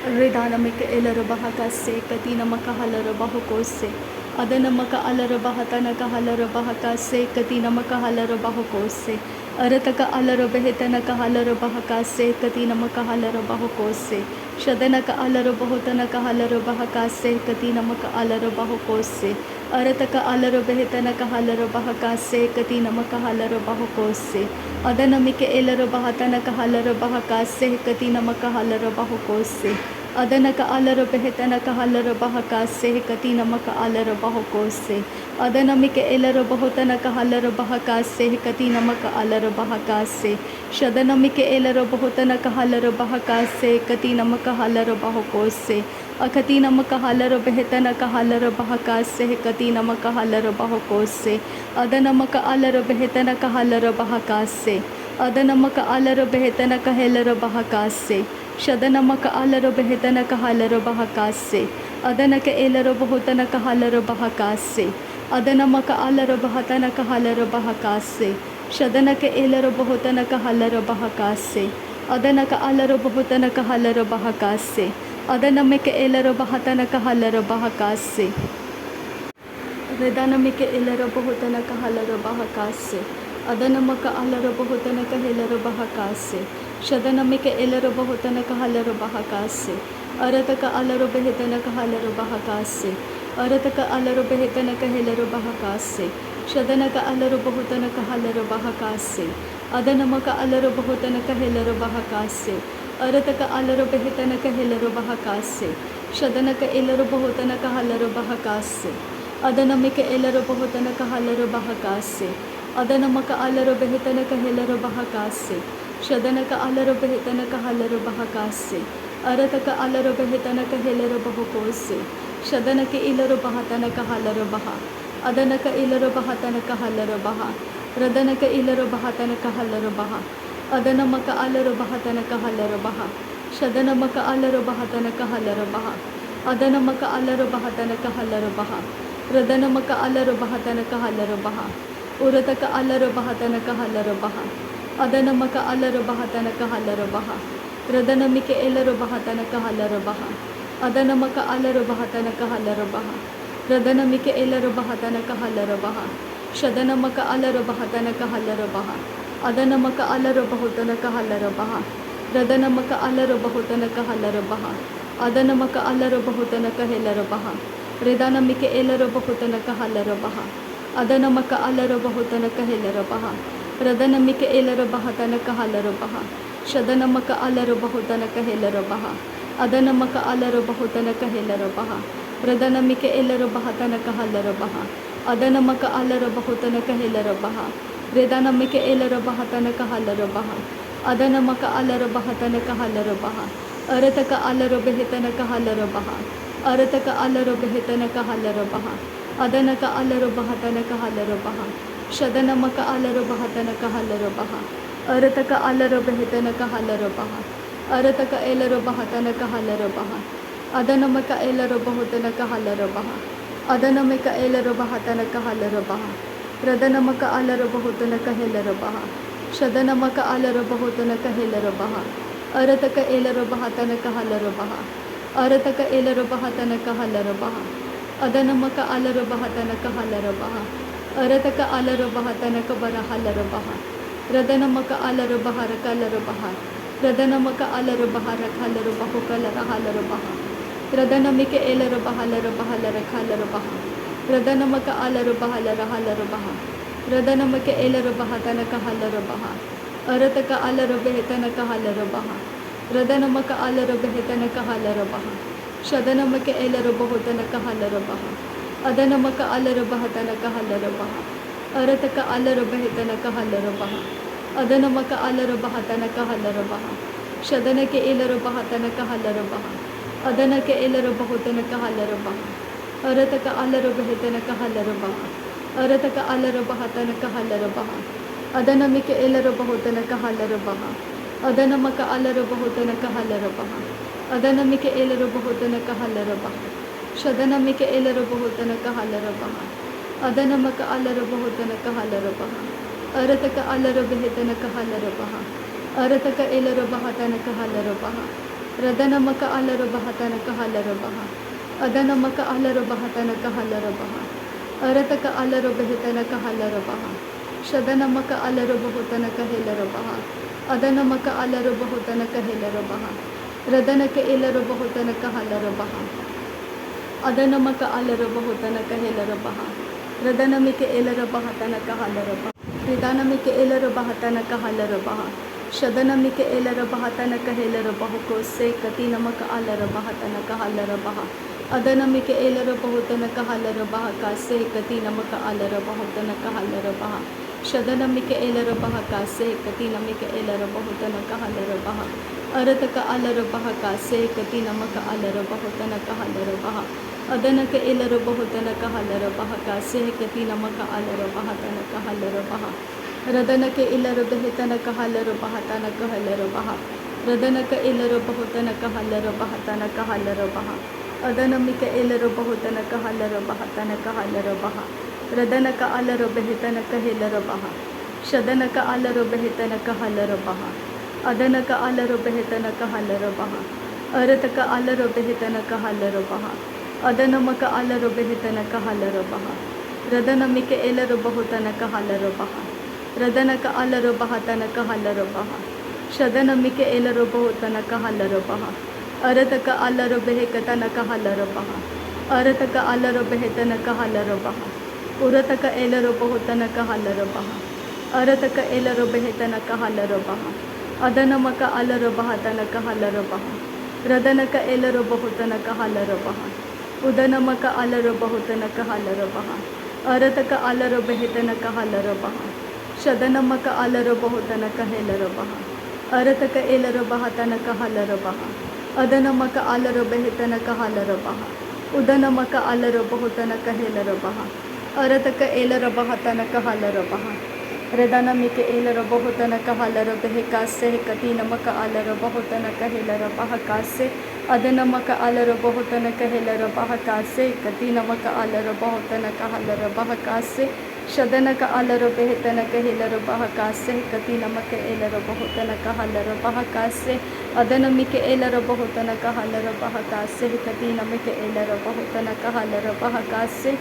Ridanamik Elarabahakase, Katinamaka Halarabahokose, Adanamaka Alarabahatanaka Halarabahakase, Katinamaka Halarabahokose, Arataka Alarabahetanaka Halarabahakase, Katinamaka Halarabahokose, Shadanaka Alarabahotanaka Halarabahakase, Katinamaka Alarabahokose, Arataka Alarabahetanaka Halarabahakase, Katinamaka Halarabahokose, Adanamike Elarabahatanaka Halarabahakase, Katinamaka Halarabahokose, Adanaka Alarabahetanaka Halarabahakase, Katinamaka Alarabahokose, Adanamike Elarabahotanaka Halarabahakase, Katinamaka Alarabahakase, Shadanamike Elarabahotanaka Halarabahakase, Katinamaka Halarabahokose, Akatinamaka Halarabahetanaka Halarabahakase, Katinamaka Halarabahokose, Adanamaka Alarabahetanaka Halarabahakase, Adanamaka Alarabahetanaka Helarabahakase, Shadanamaka Alarabahetanaka Halarabahakase, Adanaka Elarabahotanaka Halarabahakase, Adanamaka Alarabahatanaka Halarabahakase, Shadanaka Elarabahotanaka Halarabahakase, Adanaka Alarabahotanaka Halarabahakase, Adanamika Elarabahatanaka Halarabahakase, Redanamika Elarabahotanaka Halarabahakase, Adanamaka Alarabahotanaka Helarabahakase, Shadanamika Elarabahotanaka Halarabahakase, Arataka Alarabahetanaka Halarabahakase, Arataka Alarabahetanaka Helarabahakase, Shadanaka Alarabahotanaka Halarabahakase, Adanamaka Alarabahotanaka Helarabahakase, Arataka Alarabahetanaka Helarabahakase, Shadanaka Elarabahotanaka Halarabahakase, Adanamika Elarabahotanaka Halarabahakase, Adanamaka Alarabahetanaka Helarabahakase, Shadanaka Alarabahetanaka Halarabahakase, Arataka Alarabahetanaka Helarabahokose, Shadanaka Ilarabahatanaka Halarabaha, Adanaka Ilarabahatanaka Halarabaha, Radanaka Ilarabahatanaka Halarabaha, Adanamaka Alarabahatanaka Halarabaha, Shadanamaka Alarabahatanaka Halarabaha, Adanamaka Alarabahatanaka Halarabaha, Radanamaka Alarabahatanaka Halarabaha, Urataka Alarabahatanaka Halarabaha, Adanamaka Alarabahatanaka Halarabaha, Radanamika Elarabahatanaka Halarabaha, Adanamaka Alarabahatanaka Halarabaha, Radanamika Elarabahatanaka Halarabaha, Shadanamaka Alarabahatanaka Halarabaha, Adanamaka Alarabahotanaka Halarabaha, Radanamaka Alarabahotanaka Halarabaha, Adanamaka Alarabahotanaka Helarabaha, Redanamika Elarabahotanaka Halarabaha, Adanamaka Alarabahotanaka Helarabaha, Radanamika Elarabahatanaka Halarabaha, Shadanamaka Alarabahotanaka Helarabaha, Adanamaka Alarabahotanaka Helarabaha, Radanamika Elarabahatanaka Halarabaha, Adanamaka Alarabahotanaka Helarabaha, Redanamika Elarabahatanaka Halarabaha, Adanamaka Alarabahatanaka Halarabaha, Arataka Alarabahetanaka Halarabaha, Arataka Alarabahetanaka Halarabaha, Adanaka Alarabahatanaka Halarabaha, Shadanamaka Alarabahatanaka Halarabaha, Arataka Alarabahetanaka Halarabaha, Arataka Elarabahatanaka Halarabaha, Adanamaka Elarabahotanaka Halarabaha, Adanamika Elarabahatanaka Halarabaha, Radanamaka Alarabahotanaka Helarabaha, Shadanamaka Alarabahotanaka Helarabaha, Arataka Elarabahatanaka Halarabaha, Arataka Elarabahatanaka Halarabaha, Adanamaka Alarabahatanaka Halarabaha, Arataka Alarabahatanaka Barahalarabaha, Radanamaka Alarabaharaka Larabaha, Radanamaka Alarabaharaka Larabahukalarahalarabaha, Radanamika Elarabahalarabahalarakalarabaha, Radanamaka Alarabahalarahalarabaha, Radanamaka Elarabahatanaka Halarabaha, Arataka Alarabahetanaka Halarabaha, Radanamaka Alarabahetanaka Halarabaha, Shadanamaka Elarabahotanaka Halarabaha, Adanamaka Alarabahatanaka Halarabaha, Arataka Alarabahetanaka Halarabaha, Adanamaka Alarabahatanaka Halarabaha, Shadanaka Elarabahatanaka Halarabaha, Adanaka Elarabahotanaka Halarabaha, Arataka Alarabahetanaka Halarabaha, Arataka Alarabahatanaka Halarabaha, Adanamika Elarabahotanaka Halarabaha, Adanamaka Alarabahotanaka Halarabaha, Adanamika Elarabahotanaka Halarabaha, Shadanamika Elarabahotanaka Halarabaha, Adanamaka Alarabahotanaka Halarabaha, Arataka Alarabahetanaka Halarabaha, Arataka Elarabahatanaka Halarabaha, Radhanamaka alarabhatanaka halarabaha. Adanamaka alarabahatanaka halarabaha. Arataka alarabahitanaka halarabaha. Shadanamaka alarabahutanaka helarabaha. Adanamaka alarabahutanaka helarabaha. Radhanaka ilarabahutanaka halarabaha. Adanamaka alarabahutanaka helarabaha. Radhanamika ilarabahatanaka halarabaha. Ridanamika ilarabahatanaka halarabaha. Shadanamika ilarabahatanaka helarabahu kose katinamaka alarabahatanaka halarabaha. Adanamika ilarabahutanaka halarabaha kase katinamaka alarabahutanaka halarabaha. Shadanamika ilarabaha kase katinamika ilarabahutanaka halarabaha. Arataka alarabaha kase katinamaka alarabahutanaka halarabaha. Adanaka ilarabahutanaka halarabaha kase katinamaka alarabahatanaka halarabaha. Radhanaka ilarabahitanaka halarabahatanaka halarabaha. Radhanaka ilarabahutanaka halarabahatanaka halarabaha. Adanamika ilarabahutanaka halarabahatanaka halarabaha. Radhanaka alarabahitanaka hilarabaha. Shadanaka alarabahitanaka halarabaha. Adanaka alarabahitanaka halarabaha. Arataka alarabahitanaka halarabaha. Adanamaka alarabahitanaka halarabaha. Radhanamika ilarabahutanaka halarabaha. Radhanaka alarabahatanaka halarabaha. Shadanamika ilarabahutanaka halarabaha. Arataka alarabahitanaka halarabaha. Arataka alarabahitanaka halarabaha. Urataka ilarabahutanaka halarabaha. Arataka ilarabahitanaka halarabaha. Adanamaka alarabahatanaka halarabaha. Radhanaka ilarabahutanaka halarabaha. Udanamaka alarabahutanaka halarabaha. Arataka alarabahitanaka halarabaha. Shadanamaka alarabahutanaka helarabaha. Arataka ilarabahatanaka halarabaha. Adanamaka alarabahitanaka halarabaha. Udanamaka alarabahutanaka helarabaha. Arataka ilarabahatanaka halarabaha. Radhanamika ilarabahutanaka halarabahe kase katinamaka alarabahutanaka helarabaha kase. Adanamaka alarabahutanaka helarabaha kase katinamaka alarabahutanaka halarabaha kase. Shadanaka alarabahitanaka hilarabaha kase katinamaka ilarabahutanaka halarabaha kase. Adanamika ilarabahutanaka halarabaha kase katinamaka ilarabahutanaka halarabaha kase.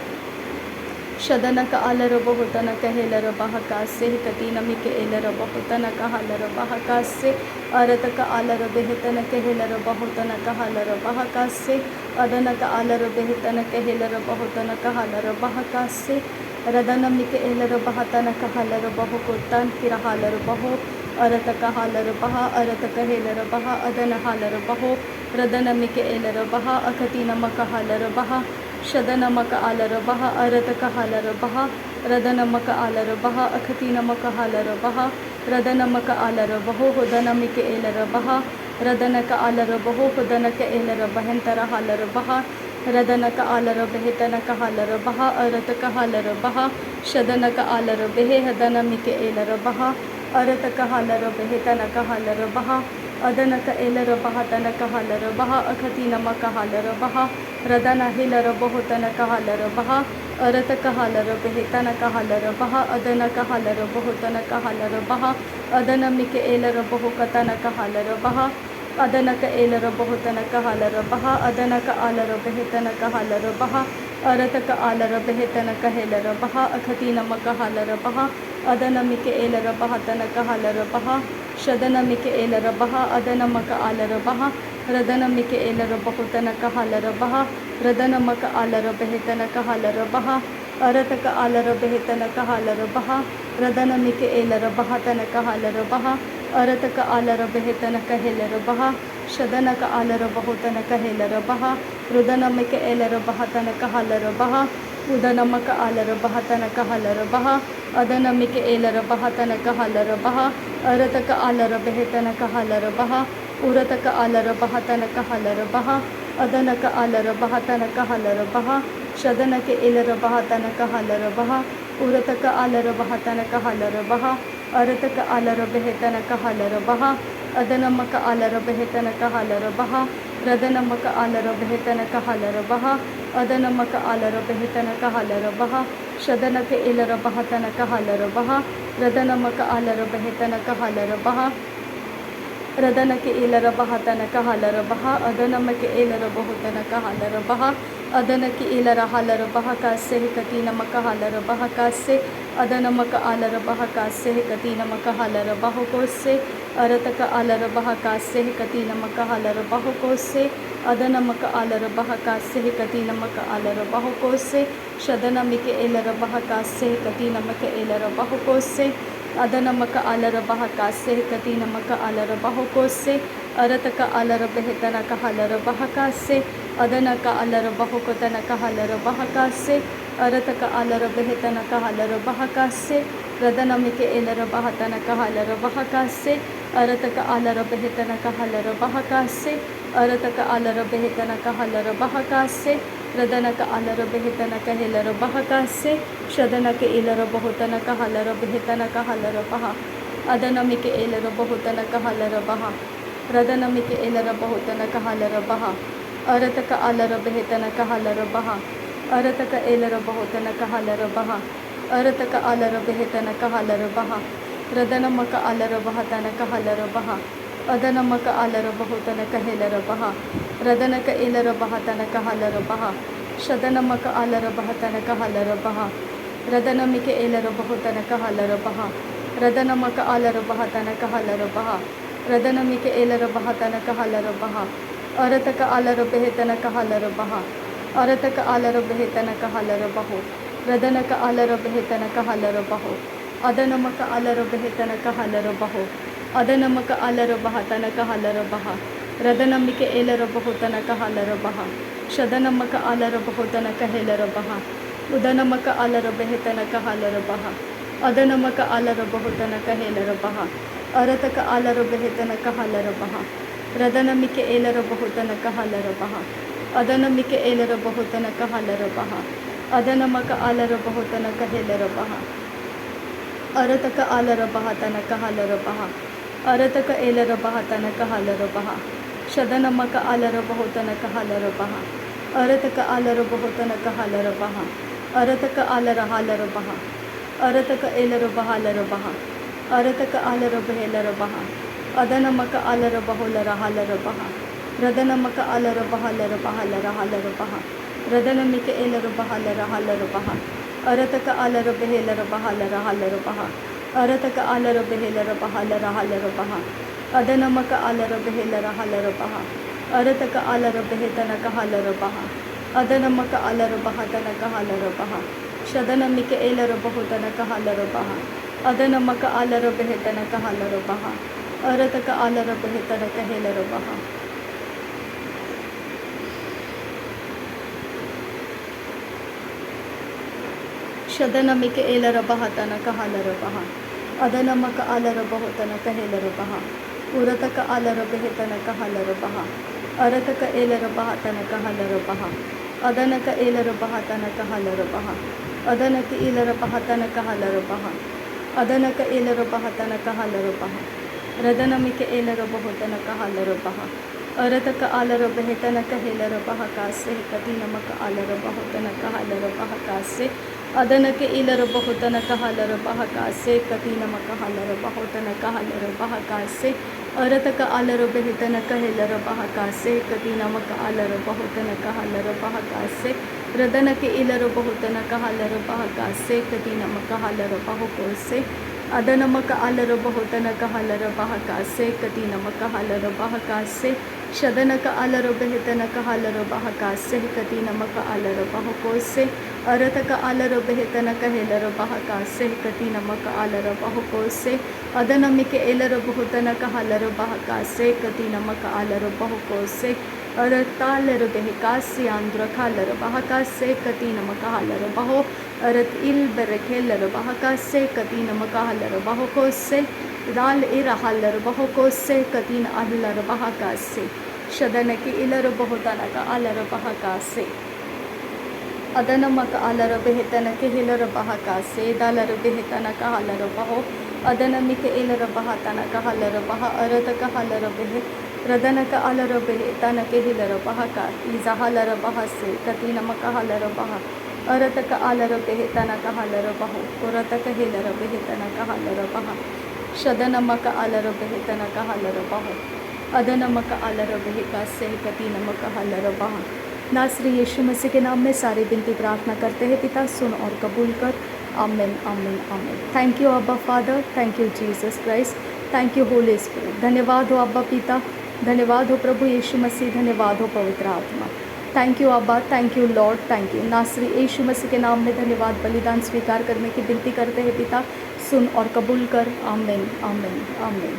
Shadanaka alarabahutanaka helarabaha kase katinamika ilarabahutanaka halarabaha kase. Arataka alarabahitanaka helarabahutanaka halarabaha kase. Adanaka alarabahitanaka helarabahutanaka halarabaha kase. Radhanamika ilarabahatanaka halarabahu kutan kira halarabahu. Arataka halarabaha. Arataka helarabaha. Adana halarabahu. Radhanamika ilarabaha. Akatinamaka halarabaha. Shadanamaka alarabaha. Arataka halarabaha. Radhanamaka alarabaha. Akatinamaka halarabaha. Radhanamaka alarabahu. Hudanamika ilarabaha. Radhanaka alarabahu. Hudanaka ilarabahantara halarabaha. Radhanaka alarabahitanaka halarabaha. Arataka halarabaha. Shadanaka alarabahe. Hadanamika ilarabaha. Arataka halarabahitanaka halarabaha. Adanaka ilarabahatanaka halarabaha. Akatinamaka halarabaha. Radhana hilarabahutanaka halarabaha. Arataka halarabahitanaka halarabaha. Adanaka halarabahutanaka halarabaha. Adanamika ilarabahukatanaka halarabaha. Adanaka ilarabahutanaka halarabaha. Adanaka alarabahitanaka halarabaha. Arataka alarabahitanaka helarabaha. Akatinamaka halarabaha. Adanamika ilarabahatanaka halarabaha. Shadanamika ilarabaha. Adanamaka alarabaha. Radhanamika ilarabahutanaka halarabaha. Radhanamaka alarabahitanaka halarabaha. Arataka alarabahitanaka halarabaha. Radhanamika ilarabahatanaka halarabaha. Arataka alarabahitanaka helarabaha. Shadanaka alarabahutanaka helarabaha. Rudhanamika ilarabahatanaka halarabaha. Udanamaka alarabahatanaka halarabaha. Adanamika ilarabahatanaka halarabaha. Arataka alarabahitanaka halarabaha. Urataka alarabahatanaka halarabaha. Adanaka alarabahatanaka halarabaha. Shadanaka ilarabahatanaka halarabaha. Urataka alarabahatanaka halarabaha. Arataka alarabahitanaka halarabaha. Adanamaka alarabahitanaka halarabaha. Radhanamaka alarabahitanaka halarabaha. Adanamaka alarabahitanaka halarabaha. Shadanaka ilarabahatanaka halarabaha. Radhanamaka alarabahitanaka halarabaha. ರದನಕ್ಕೆ ಇಲರ ಬಹತನಕ ಹಲರ ಬಹ ಅದನಮಕ್ಕೆ ಇಲರ ಬಹುತನಕ ಹಲರ ಬಹ ಅದನಕ್ಕೆ ಇಲರ ಹಲರ ಬಹ ಕಾಸೆ ಕತಿ ನಮಕ ಹಲರ ಬಹ ಕಾಸೆ ಅದನಮಕ ಅಲರ ಬಹ ಕಾಸೆ ಕತಿ ನಮಕ ಹಲರ ಬಹ ಕೋಸೆ ಅರತಕ ಅಲರ ಬಹ ಕಾಸೆ ಕತಿ ನಮಕ ಹಲರ ಬಹ ಕೋಸೆ ಅದನಮಕ ಅಲರ ಬಹ ಕಾಸೆ ಕತಿ ನಮಕ ಅಲರ ಬಹ ಕೋಸೆ ಶದನಮಿಕೆ ಇಲರ ಬಹ ಕಾಸೆ ಕತಿ ನಮಕ ಇಲರ ಬಹ ಕೋಸೆ ಅದನಮಕ ಅಲರ ಬಹ ಕಾಸೆ ಕತಿ ನಮಕ ಅಲರ ಬಹ ಕೋಸೆ ಅರತಕ ಅಲರ ಬೆಹತನಕ ಹಲರ ಬಹ ಕಾಸೆ ಅದನಕ ಅಲರ ಬಹುಕೊತನಕ ಹಲರ ಬಹ ಕಾಸೆ ಅರತಕ ಅಲರ ಬೆಹತನಕ ಹಲರ ಬಹ ಕಾಸೆ ರದನಮಿಕೆ ಇಲರ ಬಹತನಕ ಹಲರ ಬಹ ಕಾಸೆ ಅರತಕ ಅಲರ ಬೆಹತನಕ ಹಲರ ಬಹ ಕಾಸೆ ಅರತಕ ಅಲರ ಬೆಹತನಕ ಹಲರ ಬಹ ಕಾಸೆ ರದನಕ ಅಲರ ಬೆಹತನಕ ಹೆಲರ ಬಹ ಕಾಸೆ ಶದನಕೆ ಇಲರ ಬಹುತನಕ ಹಲರ ಬೆಹತನಕ ಹಲರ ಬಹ ಅದನಮಿಕೆ ಇಲರ ಬಹುತನಕ ಹಲರ ಬಹ ರದನಮಿಕೆ ಇಲರ ಬಹುತನಕ ಹಲರ ಬಹ ಅರತಕ ಅಲರ ಬೆಹತನಕ ಹಲರ ಬಹ ಅರತಕ ಇಲರ ಬಹುತನಕ ಹಲರ ಬಹ ಅರತಕ ಅಲರ ಬೆಹತನಕ ಹಲರ ಬಹ ರದನಮಕ ಅಲರ ಬಹತನಕ ಹಲರ ಬಹ ಅದನಮಕ ಅಲರ ಬಹುತನಕ ಹೆಲರ ಬಹ ರದನಕ ಇಲರ ಬಹತನಕ ಹಲರ ಬಹ ಶದನಮಕ ಅಲರ ಬಹತನಕ ಹಲರ ಬಹ ರದನಮಿಕೆ ಇಲರ ಬಹುತನಕ ಹಲರ ಬಹ ರದನಮಕ ಅಲರ ಬಹತನಕ ಹಲರ ಬಹ ರದನಮಿಕೆ ಇಲರ ಬಹತನಕ ಹಲರ ಬಹ ಅರತಕ ಅಲರ ಬೆಹತನಕ ಹಲರ ಬಹ ಅರತಕ ಅಲರ ಬೆಹತನಕ ಹಲರ ಬಹು ರದನಕ ಅಲರ ಬೆಹತನಕ ಹಲರ ಬಹು ಅದನಮಕ ಅಲರ ಬೆಹತನಕ ಹಲರ ಬಹು ಅದನಮಕ ಅಲರ ಬಹತನಕ ಹಲರ ಬಹ ರದನಮಿಕೆ ಇಲರ ಬಹುತನಕ ಹಲರ ಬಹ ಶದನಮಕ ಅಲರ ಬಹುತನಕ ಹೆಲರ ಬಹ ಉದನಮಕ ಅಲರ ಬೆಹತನಕ ಹಲರ ಬಹ ಅದನಮಕ ಅಲರ ಬಹುತನಕ ಹೆಲರ ಬಹ ಅರತಕ ಅಲರ ಬೆಹತನಕ ಹಲರ ಬಹ ರದನಮಿಕೆ ಇಲರ ಬಹುತನಕ ಹಲರ ಬಹ ಅದನಮಿಕೆ ಇಲರ ಬಹುತನಕ ಹಲರ ಬಹ ಅದನಮಕ ಅಲರ ಬಹುತನಕ ಹೆಲರ ಬಹ ಅರತಕ ಅಲರ ಬಹತನಕ ಹಲರ ಬಹ ಅರತಕ ಇಲರ ಬಹತನಕ ಹಲರ ಬಹ ಶದನಮಕ ಅಲರ ಬಹುತನಕ ಹಲರ ಬಹ ಅರತಕ ಅಲರ ಬಹುತನಕ ಹಲರ ಬಹ ಅರತಕ ಅಲರ ಹಲರ ಬಹ ಅರತಕ ಇಲರ ಬಹಲರ ಬಹ ಅರತಕ ಅಲರ ಬೆಹಲರ ಬಹ ಅದನಮಕ ಅಲರ ಬಹುಲರ ಹಲರ ಬಹ ರದನಮಕ ಅಲರ ಬಹಲರ ಬಹಲರ ಹಲರ ಬಹ ರದನಮಿಕೆ ಇಲರ ಬಹಲರ ಹಲರ ಬಹ ಅರತಕ ಅಲರ ಬೆಹಲರ ಬಹಲರ ಹಲರ ಬಹ ಅರತಕ ಅಲರ ಬೆಹಲರ ಬಹಲರ ಹಲರ ಬಹ ಅದನಮಕ ಅಲರ ಬೆಹಲರ ಹಲರ ಬಹ ಅರತಕ ಅಲರ ಬೆಹತನಕ ಹಲರ ಬಹ ಅದನಮಕ ಅಲರ ಬಹತನಕ ಹಲರ ಬಹ ಶದನಮಿಕೆ ಇಲರ ಬಹುತನಕ ಹಲರ ಬಹ ಅದನಮಕ ಅಲರ ಬೆಹತನಕ ಹಲರ ಬಹ ಅರತಕ ಅಲರ ಬೆಹತನಕ ಹೆಲರ ಬಹ ಶದನಮಿಕೆ ಇಲರ ಬಹತನಕ ಹಲರ ಬಹ ಅದನಮಕ ಅಲರ ಬಹುತನಕ ಹೆಲರ ಬಹ ಉರತಕ ಅಲರ ಬೆಹತನಕ ಹಲರ ಬಹ ಅರತಕ ಇಲರ ಬಹತನಕ ಹಲರ ಬಹ ಅದನಕ ಇಲರ ಬಹತನಕ ಹಲರ ಬಹ ಅದನಕ ಇಲರ ಬಹತನಕ ಹಲರ ಬಹ ಅದನಕ ಇಲರ ಬಹತನಕ ಹಲರ ಬಹ ರದನಮಿಕೆ ಇಲರ ಬಹುತನಕ ಹಲರ ಬಹ ಅರತಕ ಅಲರ ಬೆಹತನಕ ಹೆಲರ ಬಹ ಕಾಸೆ ಕತಿ ನಮಕ ಅಲರ ಬಹುತನಕ ಹಲರ ಬಹ ಕಾಸೆ ಅದನಕೆ ಇಲರ ಬಹುತನಕ ಹಲರ ಬಹ ಕಾಸೆ ಕತಿ ನಮಕ ಹಲರ ಬಹುತನಕ ಹಲರ ಬಹ ಕಾಸೆ ಅರತಕ ಅಲರ ಬೆಹತನಕ ಹೆಲರ ಬಹ ಕಾಸೆ ಕತಿ ನಮಕ ಅಲರ ಬಹುತನಕ ಹಲರ ಬಹ ಕಾಸೆ ರದನಕೆ ಇಲರ ಬಹುತನಕ ಹಲರ ಬಹ ಕಾಸೆ ಕತಿ ನಮಕ ಹಲರ ಬಹ ಕೋಸೆ ಅದನಮಕ ಅಲರ ಬಹುತನಕ ಹಲರ ಬಹ ಕಾಸೆ ಕತಿ ನಮಕ ಹಲರ ಬಹ ಕಾಸೆ ಶದನಕ ಅಲರ ಬೆಹತನಕ ಹಲರ ಬಹ ಕಾಸೆ ಕತಿ ನಮಕ ಅಲರ ಬಹ ಕೋಸೆ ಅರತಕ ಅಲರ ಬೆಹತನಕ ಹೆಲರ ಬಹ ಕಾಸೆ ಕತಿ ನಮಕ ಅಲರ ಬಹ ಕೋಸೆ ಅದನಮಿಕೆ ಇಲರ ಬಹುತನಕ ಹಲರ ಬಹ ಕಾಸೆ ಕತಿ ನಮಕ ಅಲರ ಬಹ ಕೋಸೆ ಅರತಾಲರ ಬೆಹ ಕಾಸೆ ಆಂಧ್ರ ಕಾಲರ ಬಹ ಕಾಸೆ ಕತಿ ನಮಕ ಹಲರ ಬಹೋ ಅರತ್ ಇಲ್ ಬೆರಕ್ ಹೆಲರ ಬಹ ಕಾಸೆ ಕತಿ ನಮಕ ಹಲರ ಬಹ ಕೋಸೆ ದಾಲ್ ಇರ ಹಲರ ಬಹ ಕೋಸೆ ಕತಿನ ಅಲ್ಲರ ಬಹ ಕಾಸೆ ಶದನಕೆ ಇಲರ ಬಹುತನಕ ಅಲರ ಬಹ ಕಾಸೆ ಅದನಮಕ ಅಲರ ಬೆಹತನಕೆ ಹಿಲರ ಬಹ ಕಾಸೆ ದಾಲರ ಬೆಹತನಕ ಹಲರ ಬಹೋ ಅದನಮಿಕೆ ಇಲರ ಬಹತನಕ ಹಲರ ಬಹ ಅರತಕ ಹಲರ ಬೆಹೆ ರದನಕ ಅಲರ ಬೆಹತನಕೆ ಹಿಲರ ಬಹ ಕಾಸ ಹಲರ ಬಹ ಸೆ ಕತಿ ನಮಕ ಹಲರ ಬಹ ಅರತಕ ಅಲರ ಬೆಹತನಕ ಹಲರ ಬಹು ಉರತಕ ಹಿಲರ ಬೆಹತನಕ ಹಲರ ಬಹ शदनमक अलरबेहतनक हलरबह अदनमक अलरबेहका सेहकती नमक हलरबह। नासरी यीशु मसीह के नाम में सारी विनती प्रार्थना करते हैं पिता, सुन और कबूल कर। आमीन आमीन आमीन। थैंक यू अब्बा father, thank you Jesus Christ, thank you Holi spirit. धन्यवाद हो अब्बा पिता, धन्यवाद हो प्रभु यीशु मसीह, धन्यवाद हो पवित्र आत्मा। थैंक यू अब्बा, thank you Lord, thank you. नासरी यीशु मसीह के नाम में धन्यवाद, बलिदान स्वीकार करने की विनती करते हैं पिता, सुन और कबूल कर। आमीन आमीन आमीन।